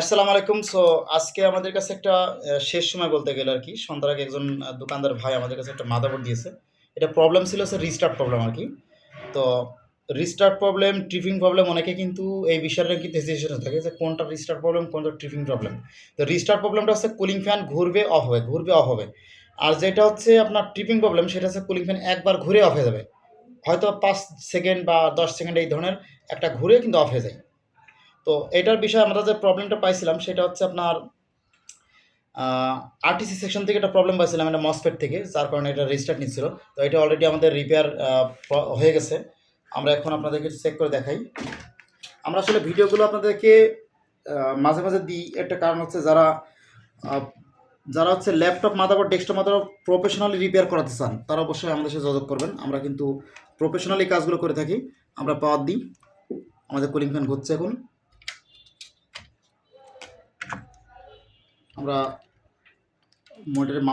আসসালামু আলাইকুম। সো আজকে আমাদের কাছে একটা শেষ সময় বলতে গেলে আরকি সন্ধ্যার আগে একজন দোকানদার ভাই আমাদের কাছে একটা মাদারবোর্ড দিয়েছে। এটা প্রবলেম ছিল হচ্ছে রিস্টার্ট প্রবলেম আরকি। তো রিস্টার্ট প্রবলেম, ট্রিপিং প্রবলেম অনেকে কিন্তু এই বিষয়টা কিন্তু হেজিটেশন থাকে যে কোনটা রিস্টার্ট প্রবলেম, কোনটা ট্রিপিং প্রবলেম। তো রিস্টার্ট প্রবলেমটা হচ্ছে কুলিং ফ্যান ঘুরবে, অফ হবে, ঘুরবে, অফ হবে। আর যেটা হচ্ছে আপনার ট্রিপিং প্রবলেম সেটা হচ্ছে কুলিং ফ্যান একবার ঘুরে অফ হয়ে যাবে। হয়তো ৫ সেকেন্ড বা ১০ সেকেন্ড এই ধরনের একটা ঘুরে কিন্তু অফ হয়ে যায়। তো এটার বিষয়ে আমরা যে প্রবলেমটা পাইছিলাম সেটা হচ্ছে আপনার আ আরটিসি সেকশন থেকে একটা প্রবলেম পাইছিলাম একটা মসফেট থেকে, যার কারণে এটা রিস্টার্ট নিচ্ছিল। তো এটা অলরেডি আমাদের রিপেয়ার হয়ে গেছে। আমরা এখন আপনাদেরকে চেক করে দেখাই। আমরা আসলে ভিডিওগুলো আপনাদেরকে আ মাঝে, মাঝে দিই। একটা কারণ হচ্ছে আ যারা হচ্ছে laptop, motherboard, desktop, motherboard professionally repair করাতে চান, তারা অবশ্যই আমাদের সাথে যোগাযোগ করবেন। আমরা কিন্তু প্রফেশনালি কাজগুলো করে থাকি। আমরা পাওয়ার দিই। আমাদের কুলিং ফ্যান ঘুরছে এখন। আমরা মনিটরের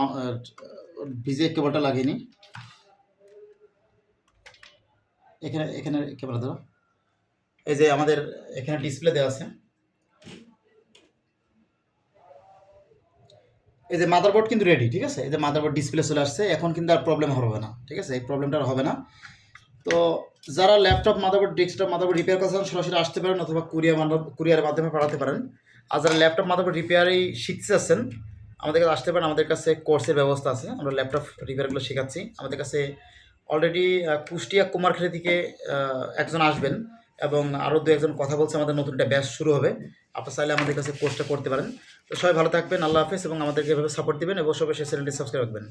ভিজিএ কেবলটা লাগিয়ে নিই। এখানে ক্যামেরা ধরো। এই যে আমাদের এখানে ডিসপ্লে দেওয়া আছে। এই যে মাদারবোর্ড কিন্তু রেডি, ঠিক আছে? এই যে মাদারবোর্ড ডিসপ্লে চলে আসছে। এখন কিন্তু আর প্রবলেম হবে না, ঠিক আছে? এই প্রবলেমটা আর হবে না। তো যারা laptop, motherboard, desktop, motherboard repair করতে চান সরাসরি আসতে পারেন অথবা কুরিয়ারের মাধ্যমে পাঠাতে পারেন। আর যারা ল্যাপটপ, মাদারবোর্ড রিপেয়ারই শিখতে চাচ্ছেন আমাদের কাছে আসতে পারেন। আমাদের কাছে কোর্সের ব্যবস্থা আছে। আমরা ল্যাপটপ রিপেয়ারগুলো শেখাচ্ছি। আমাদের কাছে অলরেডি কুষ্টিয়া কুমারখালী থেকে একজন আসবেন এবং আরও ২-১ জন কথা বলছে। আমাদের নতুন একটা ব্যাচ শুরু হবে। আপনারা চাইলে আমাদের কাছে কোর্সটা করতে পারেন। তো সবাই ভালো থাকবেন। আল্লাহ হাফেজ এবং আমাদেরকে এভাবে সাপোর্ট দিবেন এবং অবশ্যই চ্যানেলটি সাবস্ক্রাইব রাখবেন।